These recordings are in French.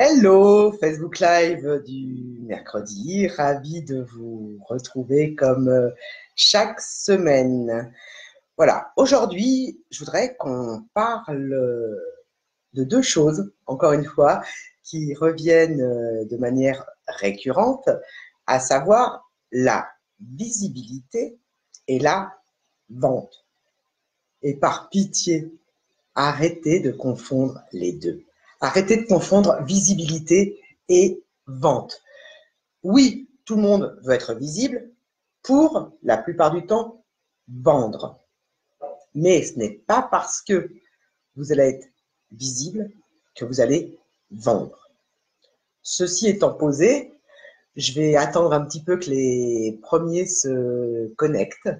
Hello, Facebook Live du mercredi. Ravi de vous retrouver comme chaque semaine. Voilà, aujourd'hui, je voudrais qu'on parle de deux choses, encore une fois, qui reviennent de manière récurrente, à savoir la visibilité et la vente. Et par pitié, arrêtez de confondre les deux. Arrêtez de confondre visibilité et vente. Oui, tout le monde veut être visible pour, la plupart du temps, vendre. Mais ce n'est pas parce que vous allez être visible que vous allez vendre. Ceci étant posé, je vais attendre un petit peu que les premiers se connectent.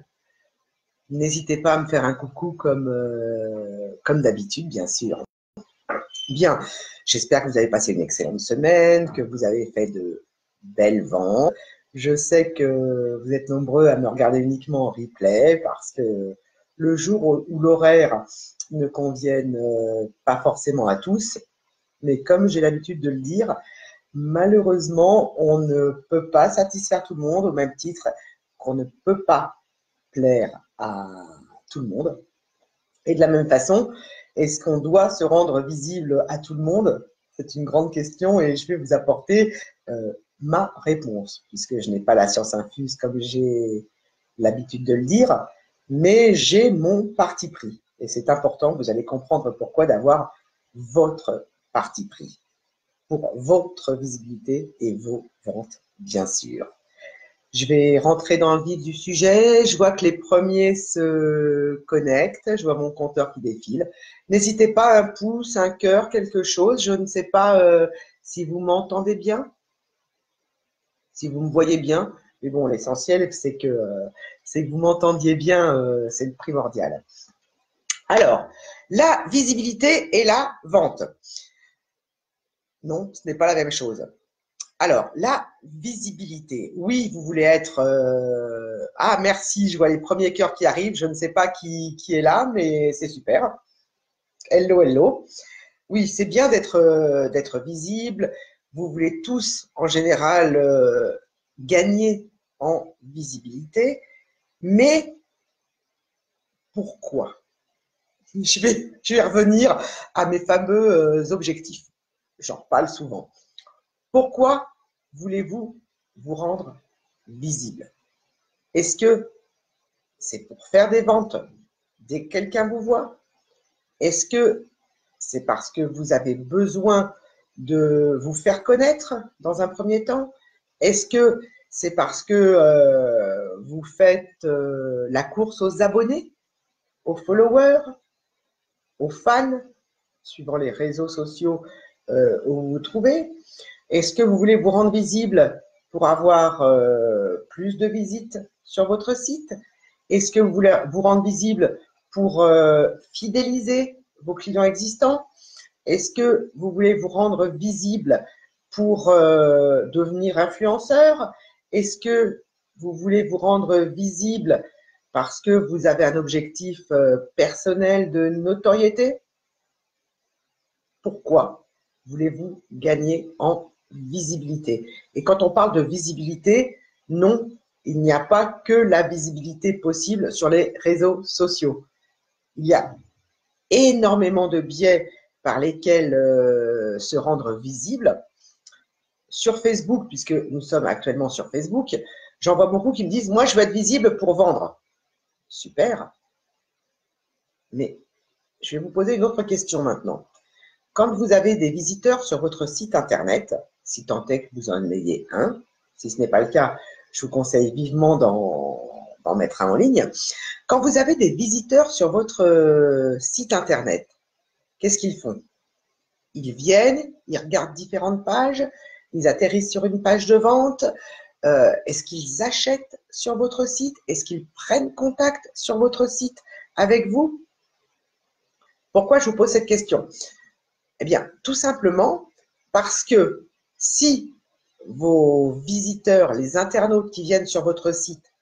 N'hésitez pas à me faire un coucou comme d'habitude, bien sûr. Bien, j'espère que vous avez passé une excellente semaine, que vous avez fait de belles ventes. Je sais que vous êtes nombreux à me regarder uniquement en replay parce que le jour où l'horaire ne convienne pas forcément à tous, mais comme j'ai l'habitude de le dire, malheureusement, on ne peut pas satisfaire tout le monde au même titre qu'on ne peut pas plaire à tout le monde. Et de la même façon, est-ce qu'on doit se rendre visible à tout le monde? C'est une grande question et je vais vous apporter ma réponse, puisque je n'ai pas la science infuse comme j'ai l'habitude de le dire, mais j'ai mon parti pris. Et c'est important, vous allez comprendre pourquoi d'avoir votre parti pris pour votre visibilité et vos ventes, bien sûr. Je vais rentrer dans le vif du sujet. Je vois que les premiers se connectent. Je vois mon compteur qui défile. N'hésitez pas, un pouce, un cœur, quelque chose. Je ne sais pas si vous m'entendez bien, si vous me voyez bien. Mais bon, l'essentiel, c'est que vous m'entendiez bien. C'est le primordial. Alors, la visibilité et la vente. Non, ce n'est pas la même chose. Alors, la visibilité. Oui, vous voulez être… Ah, merci, je vois les premiers cœurs qui arrivent. Je ne sais pas qui est là, mais c'est super. Hello, hello. Oui, c'est bien d'être visible. Vous voulez tous, en général, gagner en visibilité. Mais pourquoi? Je vais revenir à mes fameux objectifs. J'en parle souvent. Pourquoi voulez-vous vous rendre visible? Est-ce que c'est pour faire des ventes dès que quelqu'un vous voit? Est-ce que c'est parce que vous avez besoin de vous faire connaître dans un premier temps? Est-ce que c'est parce que vous faites la course aux abonnés, aux followers, aux fans, suivant les réseaux sociaux où vous vous trouvez? Est-ce que vous voulez vous rendre visible pour avoir plus de visites sur votre site? Est-ce que vous voulez vous rendre visible pour fidéliser vos clients existants? Est-ce que vous voulez vous rendre visible pour devenir influenceur? Est-ce que vous voulez vous rendre visible parce que vous avez un objectif personnel de notoriété? Pourquoi voulez-vous gagner en visibilité? Et quand on parle de visibilité, non, il n'y a pas que la visibilité possible sur les réseaux sociaux. Il y a énormément de biais par lesquels se rendre visible. Sur Facebook, puisque nous sommes actuellement sur Facebook, j'en vois beaucoup qui me disent « Moi, je veux être visible pour vendre. » Super. Mais je vais vous poser une autre question maintenant. Quand vous avez des visiteurs sur votre site internet, si tant est que vous en ayez un, si ce n'est pas le cas, je vous conseille vivement d'en mettre un en ligne. Quand vous avez des visiteurs sur votre site internet, qu'est-ce qu'ils font? Ils viennent, ils regardent différentes pages, ils atterrissent sur une page de vente. Est-ce qu'ils achètent sur votre site? Est-ce qu'ils prennent contact sur votre site avec vous? Pourquoi je vous pose cette question? Eh bien, tout simplement parce que si vos visiteurs, les internautes qui viennent sur votre site,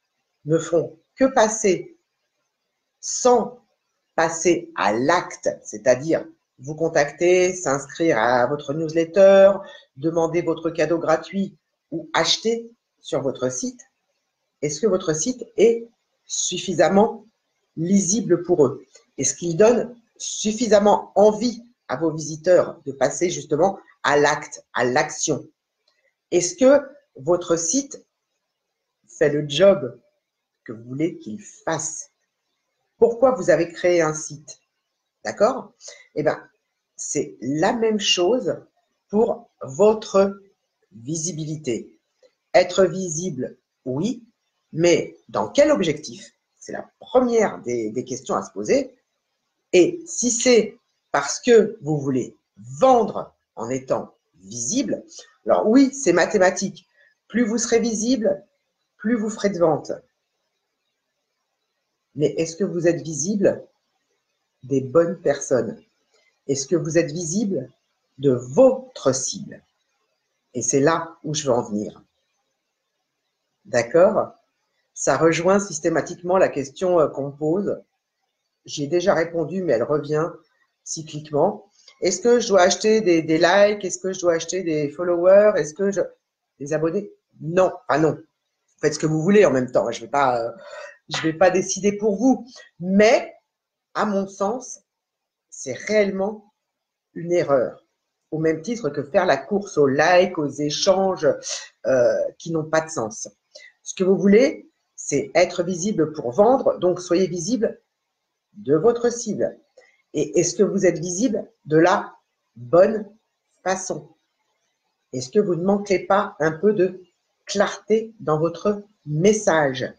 ne font que passer sans passer à l'acte, c'est-à-dire vous contacter, s'inscrire à votre newsletter, demander votre cadeau gratuit ou acheter sur votre site, est-ce que votre site est suffisamment lisible pour eux? Est-ce qu'il donne suffisamment envie à vos visiteurs de passer justement à l'acte, à l'action? Est-ce que votre site fait le job que vous voulez qu'il fasse? Pourquoi vous avez créé un site? D'accord? Eh bien, c'est la même chose pour votre visibilité. Être visible, oui, mais dans quel objectif? C'est la première des questions à se poser. Et si c'est parce que vous voulez vendre en étant visible, alors oui, c'est mathématique. Plus vous serez visible, plus vous ferez de ventes. Mais est-ce que vous êtes visible des bonnes personnes? Est-ce que vous êtes visible de votre cible? Et c'est là où je veux en venir. D'accord? Ça rejoint systématiquement la question qu'on me pose. J'y ai déjà répondu, mais elle revient cycliquement. Est-ce que je dois acheter des likes? Est-ce que je dois acheter des followers? Est-ce que des abonnés? Non, ah non. Faites ce que vous voulez en même temps. Je vais pas décider pour vous. Mais, à mon sens, c'est réellement une erreur. Au même titre que faire la course aux likes, aux échanges qui n'ont pas de sens. Ce que vous voulez, c'est être visible pour vendre. Donc, soyez visible de votre cible. Et est-ce que vous êtes visible de la bonne façon? Est-ce que vous ne manquez pas un peu de clarté dans votre message?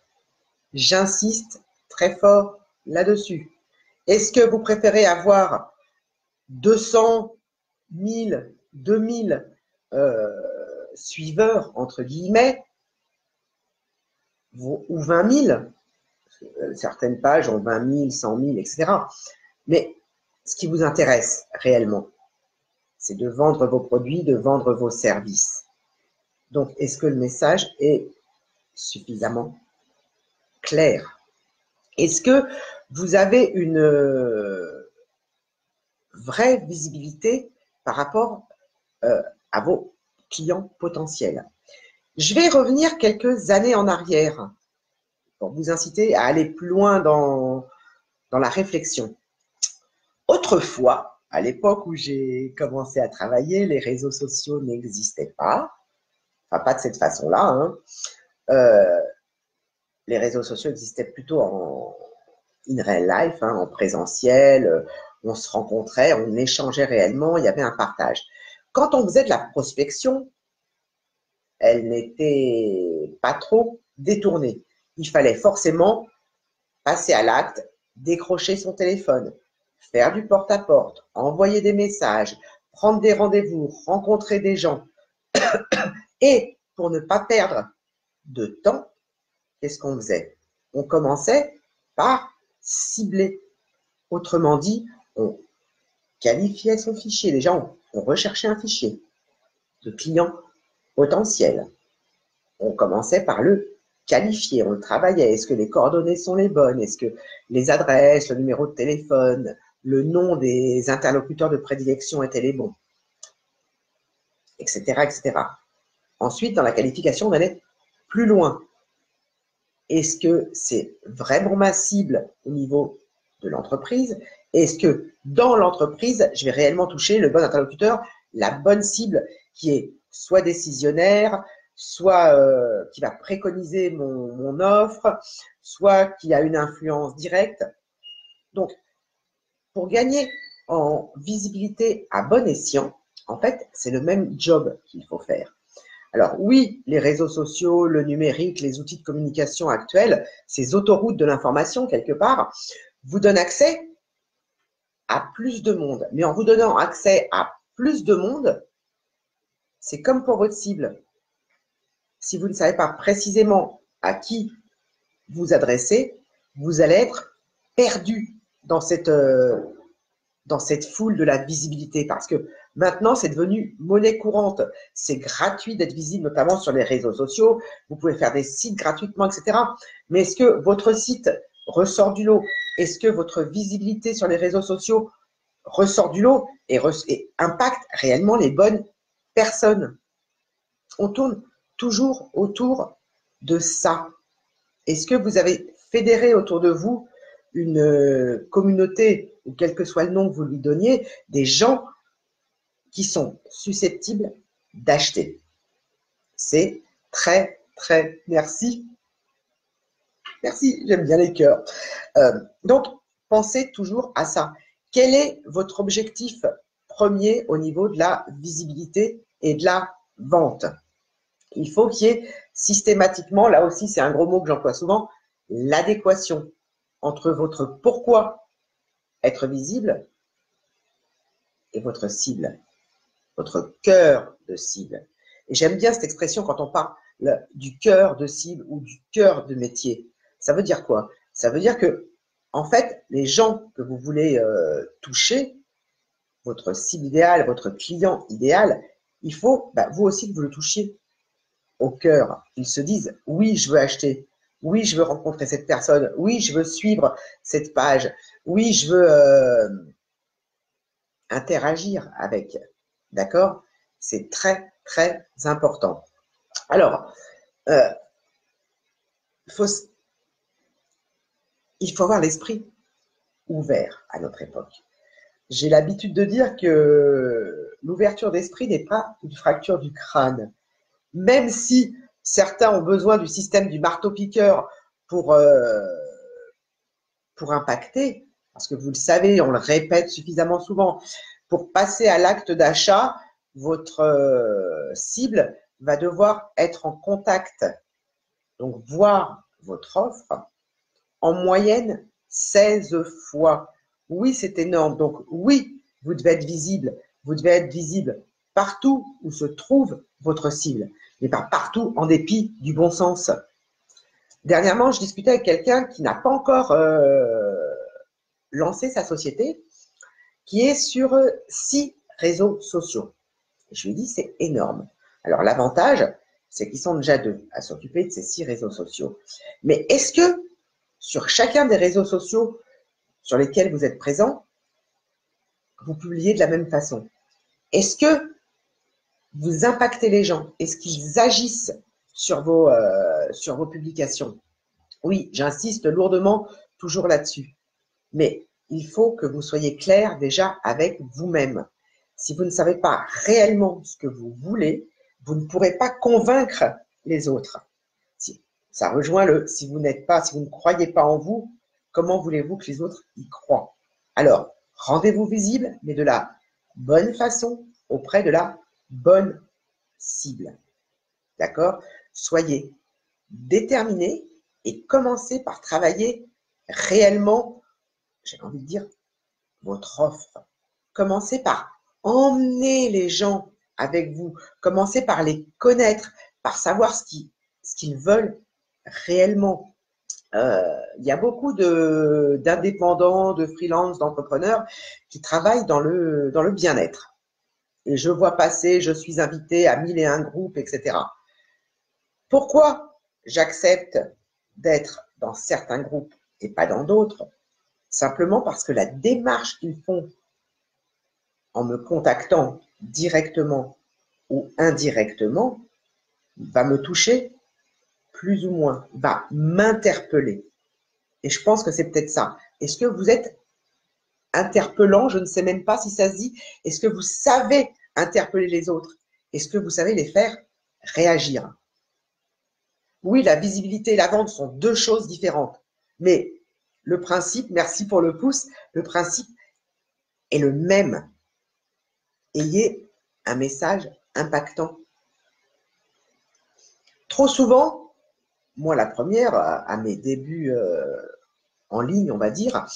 J'insiste très fort là-dessus. Est-ce que vous préférez avoir 200, 1000, 2000 suiveurs, entre guillemets, ou 20 000? Certaines pages ont 20 000, 100 000, etc. Mais ce qui vous intéresse réellement, c'est de vendre vos produits, de vendre vos services. Donc, est-ce que le message est suffisamment clair? Est-ce que vous avez une vraie visibilité par rapport à vos clients potentiels? Je vais revenir quelques années en arrière pour vous inciter à aller plus loin dans la réflexion. Autrefois, à l'époque où j'ai commencé à travailler, les réseaux sociaux n'existaient pas. Enfin, pas de cette façon-là. Hein. Les réseaux sociaux existaient plutôt en in real life, hein, en présentiel. On se rencontrait, on échangeait réellement, il y avait un partage. Quand on faisait de la prospection, elle n'était pas trop détournée. Il fallait forcément passer à l'acte, décrocher son téléphone, faire du porte-à-porte, envoyer des messages, prendre des rendez-vous, rencontrer des gens. Et pour ne pas perdre de temps, qu'est-ce qu'on faisait? On commençait par cibler. Autrement dit, on qualifiait son fichier. Déjà, on recherchait un fichier de clients potentiels. On commençait par le qualifier, on le travaillait. Est-ce que les coordonnées sont les bonnes? Est-ce que les adresses, le numéro de téléphone, le nom des interlocuteurs de prédilection étaient les bons? Etc., etc. Ensuite, dans la qualification, on allait plus loin. Est-ce que c'est vraiment ma cible au niveau de l'entreprise? Est-ce que dans l'entreprise, je vais réellement toucher le bon interlocuteur, la bonne cible qui est soit décisionnaire, soit qui va préconiser mon offre, soit qui a une influence directe. Donc, pour gagner en visibilité à bon escient, en fait, c'est le même job qu'il faut faire. Alors oui, les réseaux sociaux, le numérique, les outils de communication actuels, ces autoroutes de l'information quelque part, vous donnent accès à plus de monde. Mais en vous donnant accès à plus de monde, c'est comme pour votre cible. Si vous ne savez pas précisément à qui vous adresser, vous allez être perdu dans cette foule de la visibilité parce que maintenant, c'est devenu monnaie courante. C'est gratuit d'être visible, notamment sur les réseaux sociaux. Vous pouvez faire des sites gratuitement, etc. Mais est-ce que votre site ressort du lot? Est-ce que votre visibilité sur les réseaux sociaux ressort du lot et impacte réellement les bonnes personnes. On tourne toujours autour de ça. Est-ce que vous avez fédéré autour de vous une communauté, ou quel que soit le nom que vous lui donniez, des gens qui sont susceptibles d'acheter? C'est très, très merci. Merci, j'aime bien les cœurs. Donc, pensez toujours à ça. Quel est votre objectif premier au niveau de la visibilité et de la vente? Il faut qu'il y ait systématiquement, là aussi c'est un gros mot que j'emploie souvent, l'adéquation entre votre pourquoi être visible et votre cible, votre cœur de cible. Et j'aime bien cette expression quand on parle du cœur de cible ou du cœur de métier. Ça veut dire quoi? Ça veut dire que, en fait, les gens que vous voulez toucher, votre cible idéale, votre client idéal, il faut vous aussi que vous le touchiez au cœur. Ils se disent, oui, je veux acheter. Oui, je veux rencontrer cette personne. Oui, je veux suivre cette page. Oui, je veux interagir avec. D'accord? C'est très, très important. Alors, il faut avoir l'esprit ouvert à notre époque. J'ai l'habitude de dire que l'ouverture d'esprit n'est pas une fracture du crâne. Même si certains ont besoin du système du marteau-piqueur pour impacter, parce que vous le savez, on le répète suffisamment souvent, pour passer à l'acte d'achat, votre cible va devoir être en contact, donc voir votre offre, en moyenne 16 fois. Oui, c'est énorme. Donc oui, vous devez être visible. Vous devez être visible partout où se trouve votre cible, mais pas partout en dépit du bon sens. Dernièrement, je discutais avec quelqu'un qui n'a pas encore lancé sa société, qui est sur 6 réseaux sociaux. Je lui ai dit, c'est énorme. Alors l'avantage, c'est qu'ils sont déjà 2 à s'occuper de ces 6 réseaux sociaux. Mais est-ce que sur chacun des réseaux sociaux sur lesquels vous êtes présent, vous publiez de la même façon? Est-ce que vous impactez les gens? Est-ce qu'ils agissent sur vos publications? Oui, j'insiste lourdement toujours là-dessus. Mais il faut que vous soyez clair déjà avec vous-même. Si vous ne savez pas réellement ce que vous voulez, vous ne pourrez pas convaincre les autres. Ça rejoint si vous ne croyez pas en vous, comment voulez-vous que les autres y croient? Alors, rendez-vous visible, mais de la bonne façon, auprès de la bonne cible. D'accord? Soyez déterminés et commencez par travailler réellement, j'ai envie de dire, votre offre. Commencez par emmener les gens avec vous. Commencez par les connaître, par savoir ce qu'ils veulent réellement. Il y a beaucoup d'indépendants, de freelance, d'entrepreneurs qui travaillent dans le bien-être. Et je vois passer, je suis invité à 1001 groupes, etc. Pourquoi j'accepte d'être dans certains groupes et pas dans d'autres? Simplement parce que la démarche qu'ils font en me contactant directement ou indirectement va me toucher plus ou moins, va m'interpeller. Et je pense que c'est peut-être ça. Est-ce que vous êtes interpellant? Je ne sais même pas si ça se dit. Est-ce que vous savez interpeller les autres? Est-ce que vous savez les faire réagir? Oui, la visibilité et la vente sont 2 choses différentes. Mais le principe, merci pour le pouce, le principe est le même. Ayez un message impactant. Trop souvent, moi la première, à mes débuts en ligne, on va dire,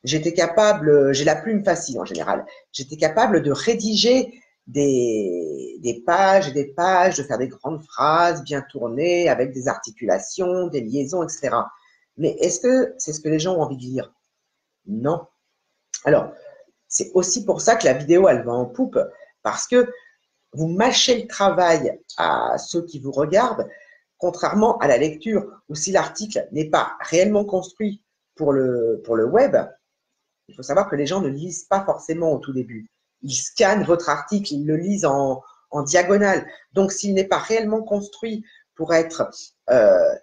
j'étais capable, j'ai la plume facile en général, j'étais capable de rédiger des pages et des pages, de faire des grandes phrases bien tournées, avec des articulations, des liaisons, etc. Mais est-ce que c'est ce que les gens ont envie de lire? Non. Alors, c'est aussi pour ça que la vidéo, elle va en poupe, parce que vous mâchez le travail à ceux qui vous regardent, contrairement à la lecture, où si l'article n'est pas réellement construit pour le web, Il faut savoir que les gens ne lisent pas forcément au tout début. Ils scannent votre article, ils le lisent en diagonale. Donc, s'il n'est pas réellement construit pour être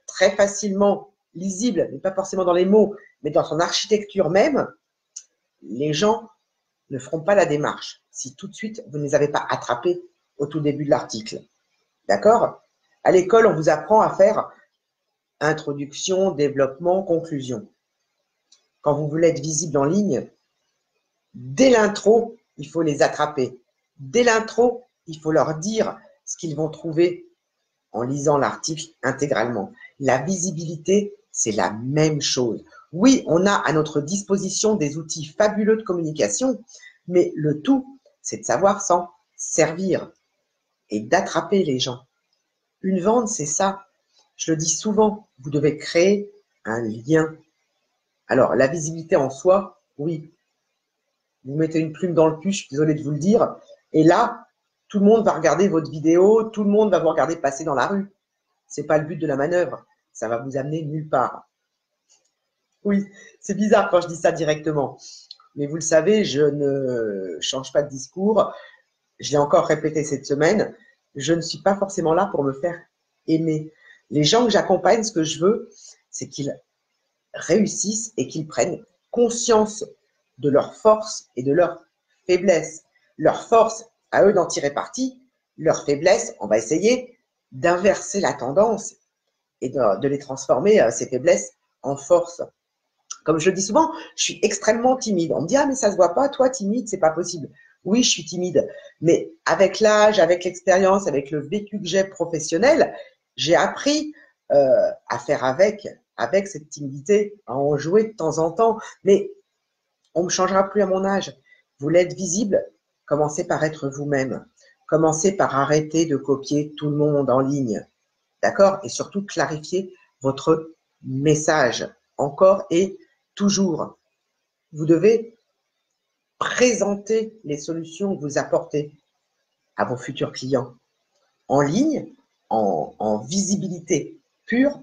très facilement lisible, mais pas forcément dans les mots, mais dans son architecture même, les gens ne feront pas la démarche si tout de suite vous ne les avez pas attrapés au tout début de l'article. D'accord? À l'école, on vous apprend à faire introduction, développement, conclusion. Quand vous voulez être visible en ligne, dès l'intro, il faut les attraper. Dès l'intro, il faut leur dire ce qu'ils vont trouver en lisant l'article intégralement. La visibilité, c'est la même chose. Oui, on a à notre disposition des outils fabuleux de communication, mais le tout, c'est de savoir s'en servir et d'attraper les gens. Une vente, c'est ça. Je le dis souvent, vous devez créer un lien. Alors, la visibilité en soi, oui. Vous mettez une plume dans le cul, je suis désolée de vous le dire, et là, tout le monde va regarder votre vidéo, tout le monde va vous regarder passer dans la rue. Ce n'est pas le but de la manœuvre. Ça va vous amener nulle part. Oui, c'est bizarre quand je dis ça directement. Mais vous le savez, je ne change pas de discours. Je l'ai encore répété cette semaine. Je ne suis pas forcément là pour me faire aimer. Les gens que j'accompagne, ce que je veux, c'est qu'ils réussissent et qu'ils prennent conscience de leurs forces et de leurs faiblesses. Leur force, à eux d'en tirer parti. Leur faiblesse, on va essayer d'inverser la tendance et de les transformer, ces faiblesses, en force. Comme je le dis souvent, je suis extrêmement timide. On me dit, ah, mais ça se voit pas, toi, timide, c'est pas possible. Oui, je suis timide. Mais avec l'âge, avec l'expérience, avec le vécu que j'ai professionnel, j'ai appris à faire avec cette timidité, à en jouer de temps en temps. Mais on ne me changera plus à mon âge. Vous voulez être visible, commencez par être vous-même. Commencez par arrêter de copier tout le monde en ligne. D'accord? Et surtout, clarifier votre message encore et toujours. Vous devez présenter les solutions que vous apportez à vos futurs clients. En ligne, en visibilité pure,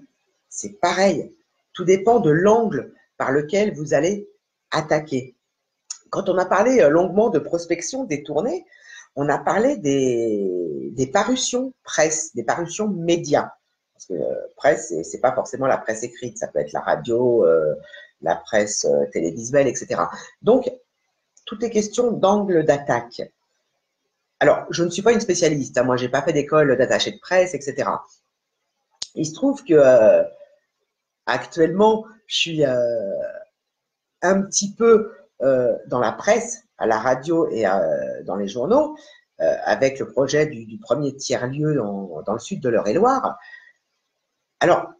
c'est pareil. Tout dépend de l'angle par lequel vous allez attaquer. Quand on a parlé longuement de prospection détournée, on a parlé des parutions presse, des parutions médias. Parce que presse, c'est pas forcément la presse écrite, ça peut être la radio, la presse télévisuelle, etc. Donc, tout est question d'angle d'attaque. Alors, je ne suis pas une spécialiste, hein, moi, j'ai pas fait d'école d'attaché de presse, etc. Il se trouve que actuellement, je suis un petit peu dans la presse, à la radio et dans les journaux, avec le projet du premier tiers-lieu dans le sud de l'Eure-et-Loire. Alors,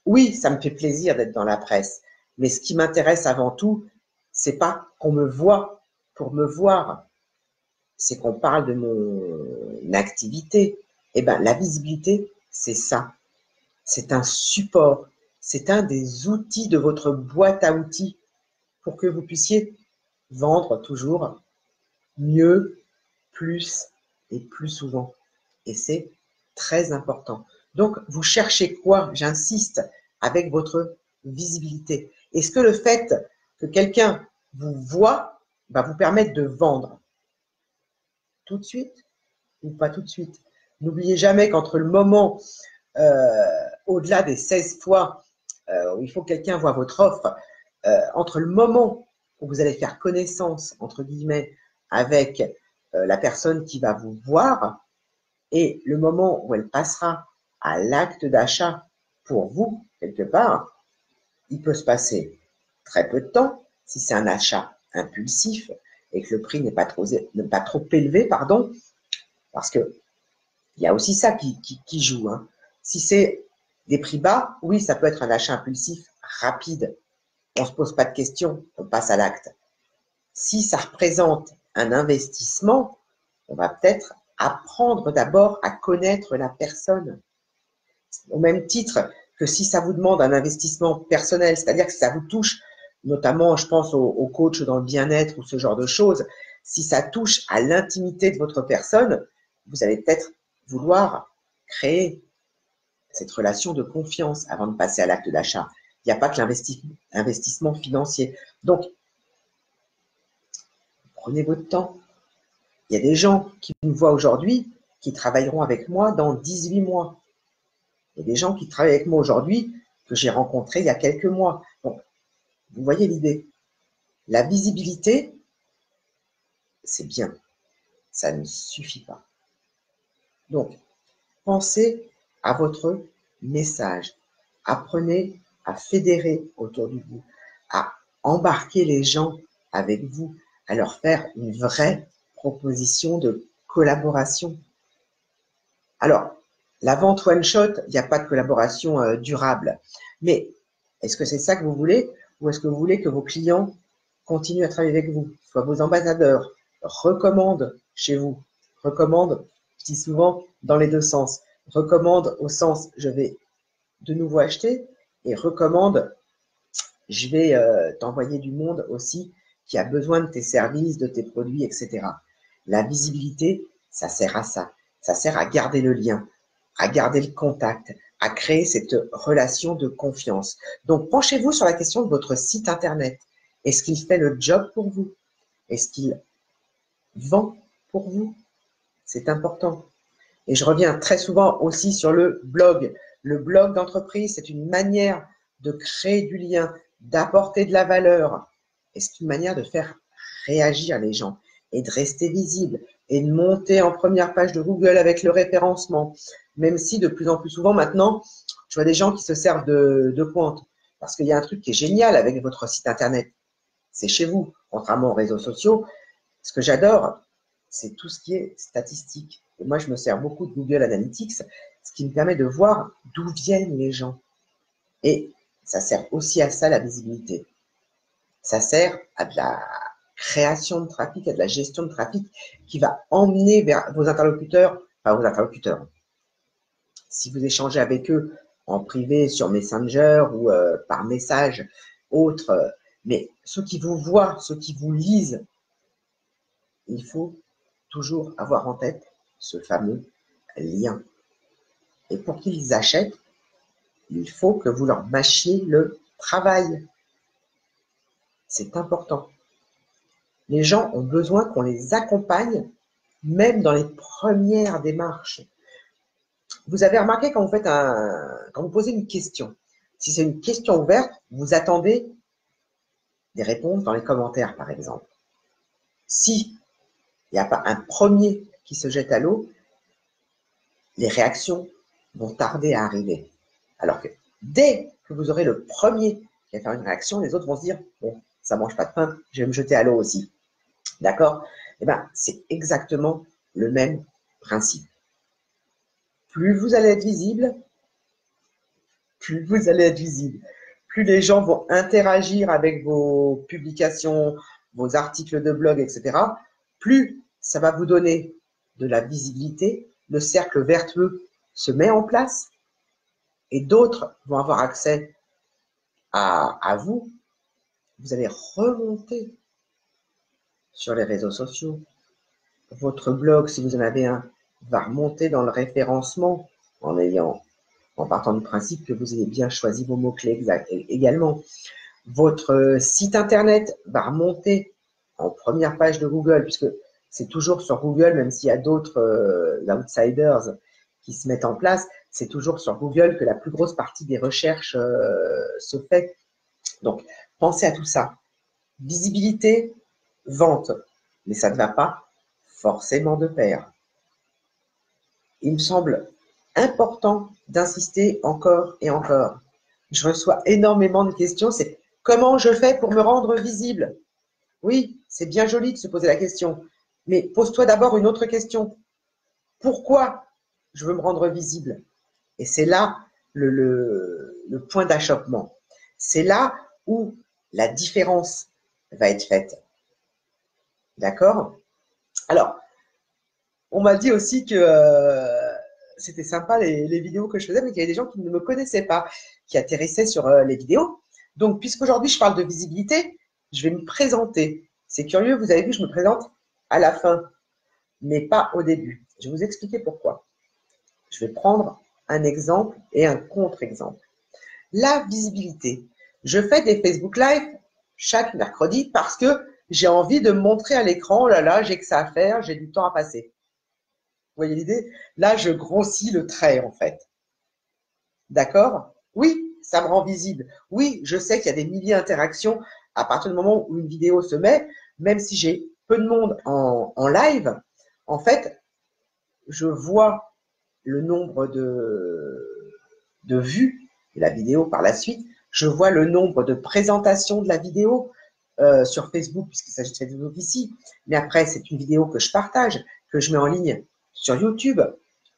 oui, ça me fait plaisir d'être dans la presse, mais ce qui m'intéresse avant tout, c'est pas qu'on me voit pour me voir, c'est qu'on parle de mon activité. Eh bien, la visibilité, c'est ça. C'est un support, c'est un des outils de votre boîte à outils pour que vous puissiez vendre toujours mieux, plus et plus souvent. Et c'est très important. Donc, vous cherchez quoi? J'insiste, avec votre visibilité. Est-ce que le fait que quelqu'un vous voit va vous permettre de vendre tout de suite ou pas tout de suite? N'oubliez jamais qu'entre le moment, au-delà des 16 fois où il faut que quelqu'un voit votre offre, entre le moment où vous allez faire connaissance, entre guillemets, avec la personne qui va vous voir et le moment où elle passera à l'acte d'achat pour vous, quelque part, il peut se passer très peu de temps si c'est un achat impulsif et que le prix n'est pas trop élevé, pardon, parce que il y a aussi ça qui joue. Hein. Si c'est des prix bas, oui, ça peut être un achat impulsif rapide. On ne se pose pas de questions, on passe à l'acte. Si ça représente un investissement, on va peut-être apprendre d'abord à connaître la personne. Au même titre que si ça vous demande un investissement personnel, c'est-à-dire que si ça vous touche, notamment je pense aux coachs dans le bien-être ou ce genre de choses, si ça touche à l'intimité de votre personne, vous allez peut-être vouloir créer cette relation de confiance avant de passer à l'acte d'achat. Il n'y a pas que l'investissement financier. Donc, Prenez votre temps. Il y a des gens qui me voient aujourd'hui qui travailleront avec moi dans 18 mois. Il y a des gens qui travaillent avec moi aujourd'hui que j'ai rencontrés il y a quelques mois. Donc, vous voyez l'idée. La visibilité, c'est bien. Ça ne suffit pas. Donc, pensez à votre message. Apprenez à fédérer autour de vous, à embarquer les gens avec vous, à leur faire une vraie proposition de collaboration. Alors, la vente one-shot, il n'y a pas de collaboration durable. Mais est-ce que c'est ça que vous voulez ou est-ce que vous voulez que vos clients continuent à travailler avec vous, soient vos ambassadeurs, recommandent chez vous, recommandent, je dis souvent, dans les deux sens. Recommande au sens, je vais de nouveau acheter et recommande, je vais t'envoyer du monde aussi qui a besoin de tes services, de tes produits, etc. La visibilité, ça sert à ça. Ça sert à garder le lien, à garder le contact, à créer cette relation de confiance. Donc, penchez-vous sur la question de votre site Internet. Est-ce qu'il fait le job pour vous? Est-ce qu'il vend pour vous? C'est important. Et je reviens très souvent aussi sur le blog. Le blog d'entreprise, c'est une manière de créer du lien, d'apporter de la valeur. Et c'est une manière de faire réagir les gens et de rester visible et de monter en première page de Google avec le référencement. Même si de plus en plus souvent maintenant, je vois des gens qui se servent de compte. Parce qu'il y a un truc qui est génial avec votre site Internet. C'est chez vous, contrairement aux réseaux sociaux. Ce que j'adore, c'est tout ce qui est statistique. Et moi, je me sers beaucoup de Google Analytics, ce qui me permet de voir d'où viennent les gens. Et ça sert aussi à ça, la visibilité. Ça sert à de la création de trafic, à de la gestion de trafic qui va emmener vers vos interlocuteurs, enfin vos interlocuteurs. Si vous échangez avec eux en privé sur Messenger ou par message autre, mais ceux qui vous voient, ceux qui vous lisent, il faut toujours avoir en tête ce fameux lien. Et pour qu'ils achètent, il faut que vous leur mâchiez le travail. C'est important. Les gens ont besoin qu'on les accompagne, même dans les premières démarches. Vous avez remarqué quand vous posez une question, si c'est une question ouverte, vous attendez des réponses dans les commentaires, par exemple. Si il n'y a pas un premier qui se jette à l'eau, les réactions vont tarder à arriver. Alors que dès que vous aurez le premier qui va faire une réaction, les autres vont se dire « Bon, ça ne mange pas de pain, je vais me jeter à l'eau aussi. » D'accord? Eh bien, c'est exactement le même principe. Plus vous allez être visible, plus vous allez être visible. Plus les gens vont interagir avec vos publications, vos articles de blog, etc., plus ça va vous donner de la visibilité, le cercle vertueux se met en place et d'autres vont avoir accès à vous. Vous allez remonter sur les réseaux sociaux. Votre blog, si vous en avez un, va remonter dans le référencement en partant du principe que vous ayez bien choisi vos mots-clés également. Votre site Internet va remonter en première page de Google, puisque c'est toujours sur Google, même s'il y a d'autres outsiders qui se mettent en place, c'est toujours sur Google que la plus grosse partie des recherches se fait. Donc, pensez à tout ça. Visibilité, vente, mais ça ne va pas forcément de pair. Il me semble important d'insister encore et encore. Je reçois énormément de questions, c'est comment je fais pour me rendre visible? Oui, c'est bien joli de se poser la question, mais pose-toi d'abord une autre question. Pourquoi je veux me rendre visible? Et c'est là le point d'achoppement. C'est là où la différence va être faite. D'accord? Alors, on m'a dit aussi que c'était sympa les vidéos que je faisais, mais qu'il y avait des gens qui ne me connaissaient pas, qui atterrissaient sur les vidéos. Donc, puisqu'aujourd'hui je parle de visibilité, je vais me présenter. C'est curieux, vous avez vu, je me présente à la fin, mais pas au début. Je vais vous expliquer pourquoi. Je vais prendre un exemple et un contre-exemple. La visibilité. Je fais des Facebook Live chaque mercredi parce que j'ai envie de me montrer à l'écran, oh là là, j'ai que ça à faire, j'ai du temps à passer. Vous voyez l'idée? Là, je grossis le trait, en fait. D'accord? Oui, ça me rend visible. Oui, je sais qu'il y a des milliers d'interactions à partir du moment où une vidéo se met, même si j'ai peu de monde en live. En fait, je vois le nombre de vues de la vidéo par la suite. Je vois le nombre de présentations de la vidéo sur Facebook, puisqu'il s'agit de Facebook ici. Mais après, c'est une vidéo que je partage, que je mets en ligne sur YouTube.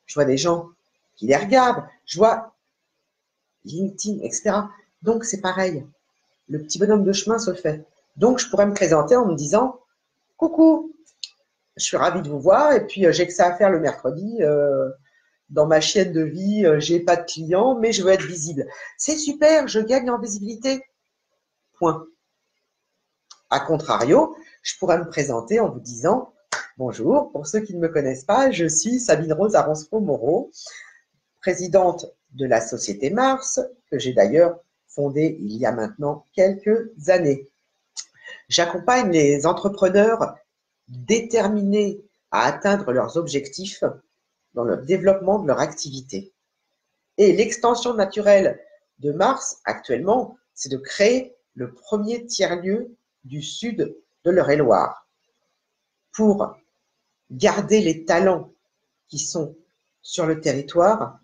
Je vois des gens qui les regardent. Je vois LinkedIn, etc. Donc, c'est pareil. Le petit bonhomme de chemin se fait. Donc, je pourrais me présenter en me disant « Coucou, je suis ravie de vous voir et puis j'ai que ça à faire le mercredi. Dans ma chaîne de vie, j'ai pas de clients, mais je veux être visible. C'est super, je gagne en visibilité. Point. A contrario, je pourrais me présenter en vous disant « Bonjour, pour ceux qui ne me connaissent pas, je suis Sabine Rose Aronsco-Moreau, présidente de la société Mars, que j'ai d'ailleurs fondée il y a maintenant quelques années. J'accompagne les entrepreneurs déterminés à atteindre leurs objectifs dans le développement de leur activité. Et l'extension naturelle de Mars, actuellement, c'est de créer le premier tiers-lieu du sud de l'Eure-et-Loire pour garder les talents qui sont sur le territoire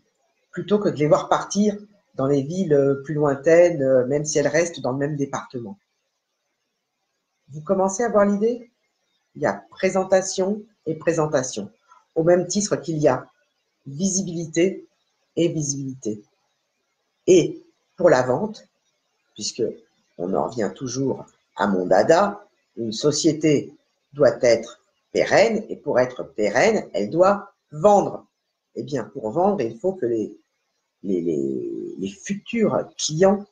plutôt que de les voir partir dans les villes plus lointaines, même si elles restent dans le même département. Vous commencez à voir l'idée? Il y a présentation et présentation, au même titre qu'il y a visibilité et visibilité. Et pour la vente, puisque on en revient toujours à mon dada, une société doit être pérenne, et pour être pérenne, elle doit vendre. Eh bien, pour vendre, il faut que les futurs clients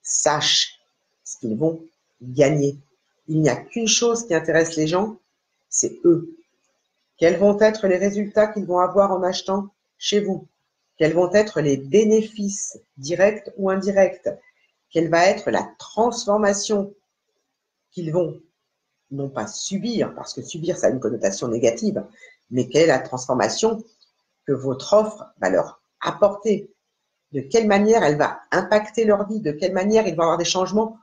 sachent ce qu'ils vont gagner. Il n'y a qu'une chose qui intéresse les gens, c'est eux. Quels vont être les résultats qu'ils vont avoir en achetant chez vous? Quels vont être les bénéfices directs ou indirects? Quelle va être la transformation qu'ils vont, non pas subir, parce que subir, ça a une connotation négative, mais quelle est la transformation que votre offre va leur apporter? De quelle manière elle va impacter leur vie? De quelle manière ils vont avoir des changements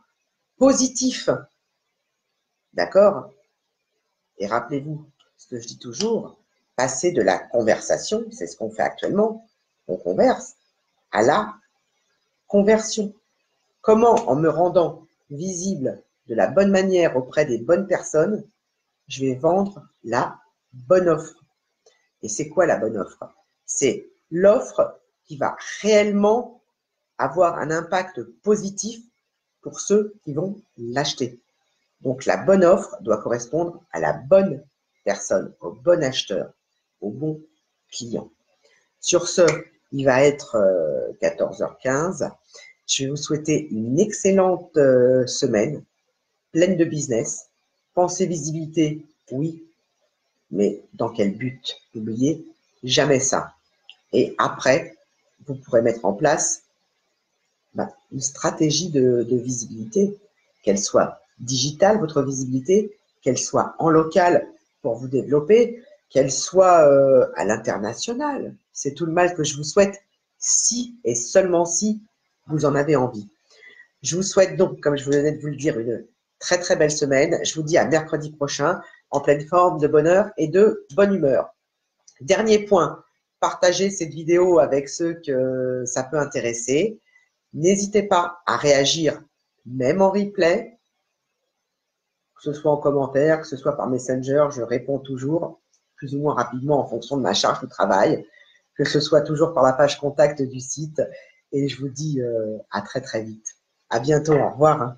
positifs? D'accord? Et rappelez-vous ce que je dis toujours, passer de la conversation, c'est ce qu'on fait actuellement, on converse, à la conversion. Comment, en me rendant visible de la bonne manière auprès des bonnes personnes, je vais vendre la bonne offre. Et c'est quoi la bonne offre? C'est l'offre qui va réellement avoir un impact positif pour ceux qui vont l'acheter. Donc la bonne offre doit correspondre à la bonne personne, au bon acheteur, au bon client. Sur ce, il va être 14h15. Je vais vous souhaiter une excellente semaine, pleine de business. Pensez visibilité, oui, mais dans quel but? N'oubliez jamais ça. Et après, vous pourrez mettre en place une stratégie de visibilité, qu'elle soit digitale, votre visibilité, qu'elle soit en local pour vous développer, qu'elle soit à l'international. C'est tout le mal que je vous souhaite si et seulement si vous en avez envie. Je vous souhaite donc, comme je venais de vous le dire, une très très belle semaine. Je vous dis à mercredi prochain, en pleine forme de bonheur et de bonne humeur. Dernier point, partagez cette vidéo avec ceux que ça peut intéresser. N'hésitez pas à réagir, même en replay, que ce soit en commentaire, que ce soit par Messenger, je réponds toujours, plus ou moins rapidement en fonction de ma charge de travail, que ce soit toujours par la page contact du site. Et je vous dis à très très vite. À bientôt, au revoir.